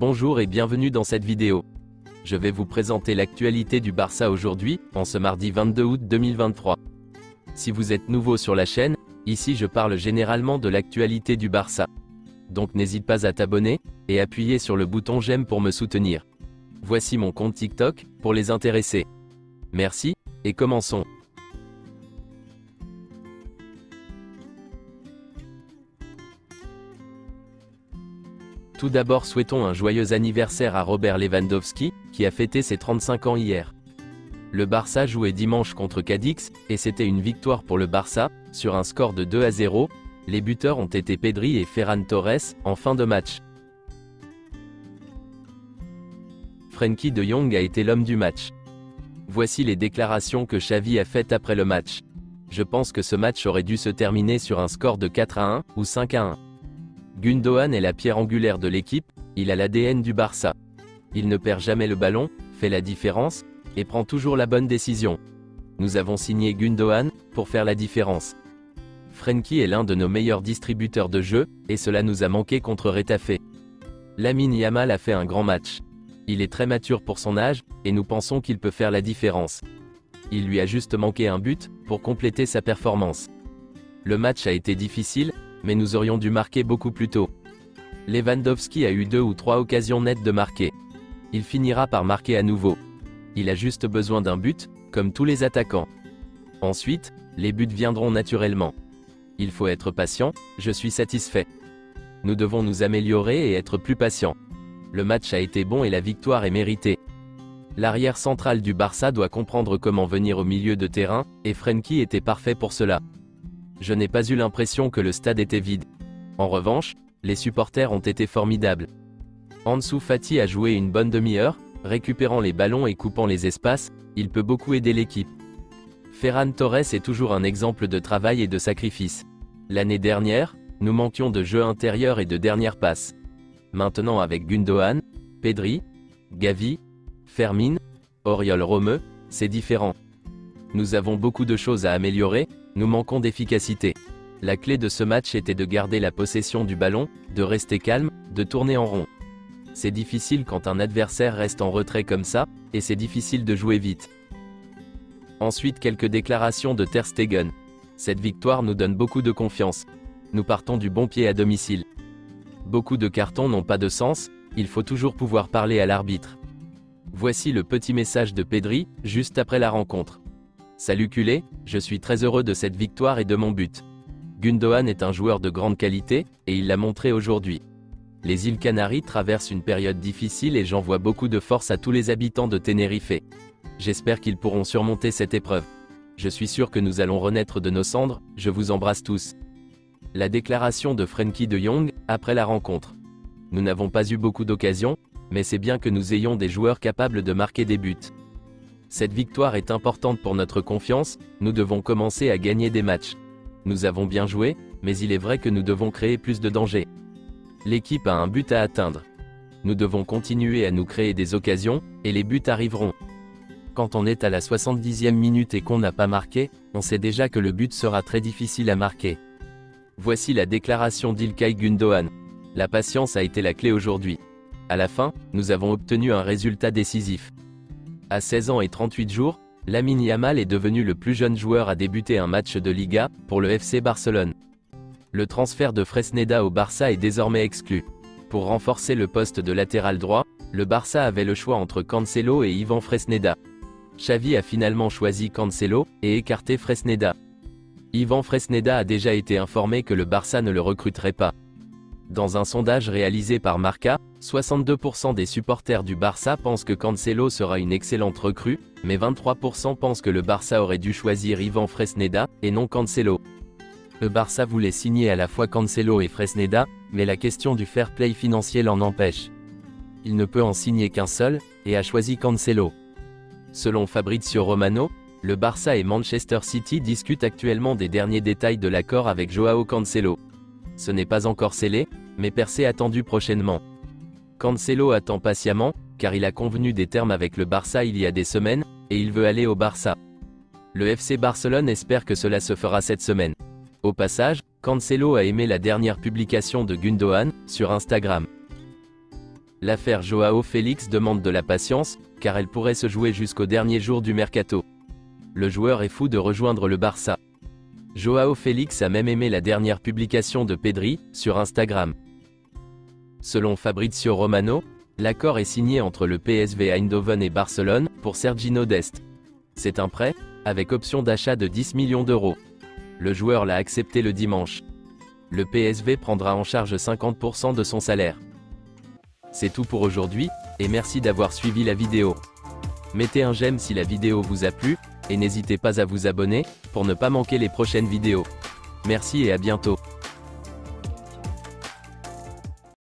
Bonjour et bienvenue dans cette vidéo. Je vais vous présenter l'actualité du Barça aujourd'hui, en ce mardi 22 août 2023. Si vous êtes nouveau sur la chaîne, ici je parle généralement de l'actualité du Barça. Donc n'hésite pas à t'abonner, et appuyer sur le bouton j'aime pour me soutenir. Voici mon compte TikTok, pour les intéressés. Merci, et commençons. Tout d'abord souhaitons un joyeux anniversaire à Robert Lewandowski, qui a fêté ses 35 ans hier. Le Barça jouait dimanche contre Cadix, et c'était une victoire pour le Barça, sur un score de 2-0, les buteurs ont été Pedri et Ferran Torres, en fin de match. Frenkie de Jong a été l'homme du match. Voici les déclarations que Xavi a faites après le match. Je pense que ce match aurait dû se terminer sur un score de 4-1 ou 5-1. Gundogan est la pierre angulaire de l'équipe, il a l'ADN du Barça. Il ne perd jamais le ballon, fait la différence, et prend toujours la bonne décision. Nous avons signé Gundogan, pour faire la différence. Frenkie est l'un de nos meilleurs distributeurs de jeu, et cela nous a manqué contre Retafe. Lamine Yamal a fait un grand match. Il est très mature pour son âge, et nous pensons qu'il peut faire la différence. Il lui a juste manqué un but, pour compléter sa performance. Le match a été difficile, mais nous aurions dû marquer beaucoup plus tôt. Lewandowski a eu 2 ou 3 occasions nettes de marquer. Il finira par marquer à nouveau. Il a juste besoin d'un but, comme tous les attaquants. Ensuite, les buts viendront naturellement. Il faut être patient, je suis satisfait. Nous devons nous améliorer et être plus patients. Le match a été bon et la victoire est méritée. L'arrière central du Barça doit comprendre comment venir au milieu de terrain, et Frenkie était parfait pour cela. Je n'ai pas eu l'impression que le stade était vide. En revanche, les supporters ont été formidables. Ansu Fati a joué une bonne demi-heure, récupérant les ballons et coupant les espaces, il peut beaucoup aider l'équipe. Ferran Torres est toujours un exemple de travail et de sacrifice. L'année dernière, nous manquions de jeu intérieur et de dernière passe. Maintenant avec Gundogan, Pedri, Gavi, Fermin, Oriol Romeu, c'est différent. Nous avons beaucoup de choses à améliorer, nous manquons d'efficacité. La clé de ce match était de garder la possession du ballon, de rester calme, de tourner en rond. C'est difficile quand un adversaire reste en retrait comme ça, et c'est difficile de jouer vite. Ensuite quelques déclarations de Ter Stegen. Cette victoire nous donne beaucoup de confiance. Nous partons du bon pied à domicile. Beaucoup de cartons n'ont pas de sens, il faut toujours pouvoir parler à l'arbitre. Voici le petit message de Pedri, juste après la rencontre. Salut culé, je suis très heureux de cette victoire et de mon but. Gundogan est un joueur de grande qualité, et il l'a montré aujourd'hui. Les îles Canaries traversent une période difficile et j'envoie beaucoup de force à tous les habitants de Tenerife. J'espère qu'ils pourront surmonter cette épreuve. Je suis sûr que nous allons renaître de nos cendres, je vous embrasse tous. La déclaration de Frenkie de Jong, après la rencontre. Nous n'avons pas eu beaucoup d'occasions, mais c'est bien que nous ayons des joueurs capables de marquer des buts. Cette victoire est importante pour notre confiance, nous devons commencer à gagner des matchs. Nous avons bien joué, mais il est vrai que nous devons créer plus de danger. L'équipe a un but à atteindre. Nous devons continuer à nous créer des occasions, et les buts arriveront. Quand on est à la 70e minute et qu'on n'a pas marqué, on sait déjà que le but sera très difficile à marquer. Voici la déclaration d'Ilkay Gundogan. La patience a été la clé aujourd'hui. À la fin, nous avons obtenu un résultat décisif. À 16 ans et 38 jours, Lamine Yamal est devenu le plus jeune joueur à débuter un match de Liga, pour le FC Barcelone. Le transfert de Fresneda au Barça est désormais exclu. Pour renforcer le poste de latéral droit, le Barça avait le choix entre Cancelo et Ivan Fresneda. Xavi a finalement choisi Cancelo, et écarté Fresneda. Ivan Fresneda a déjà été informé que le Barça ne le recruterait pas. Dans un sondage réalisé par Marca, 62% des supporters du Barça pensent que Cancelo sera une excellente recrue, mais 23% pensent que le Barça aurait dû choisir Ivan Fresneda, et non Cancelo. Le Barça voulait signer à la fois Cancelo et Fresneda, mais la question du fair play financier l'en empêche. Il ne peut en signer qu'un seul, et a choisi Cancelo. Selon Fabrizio Romano, le Barça et Manchester City discutent actuellement des derniers détails de l'accord avec Joao Cancelo. Ce n'est pas encore scellé, mais percé attendu prochainement. Cancelo attend patiemment, car il a convenu des termes avec le Barça il y a des semaines, et il veut aller au Barça. Le FC Barcelone espère que cela se fera cette semaine. Au passage, Cancelo a aimé la dernière publication de Gundogan, sur Instagram. L'affaire Joao Félix demande de la patience, car elle pourrait se jouer jusqu'au dernier jour du mercato. Le joueur est fou de rejoindre le Barça. Joao Félix a même aimé la dernière publication de Pedri, sur Instagram. Selon Fabrizio Romano, l'accord est signé entre le PSV Eindhoven et Barcelone, pour Sergiño Dest. C'est un prêt, avec option d'achat de 10 millions d'euros. Le joueur l'a accepté le dimanche. Le PSV prendra en charge 50% de son salaire. C'est tout pour aujourd'hui, et merci d'avoir suivi la vidéo. Mettez un j'aime si la vidéo vous a plu, et n'hésitez pas à vous abonner, pour ne pas manquer les prochaines vidéos. Merci et à bientôt.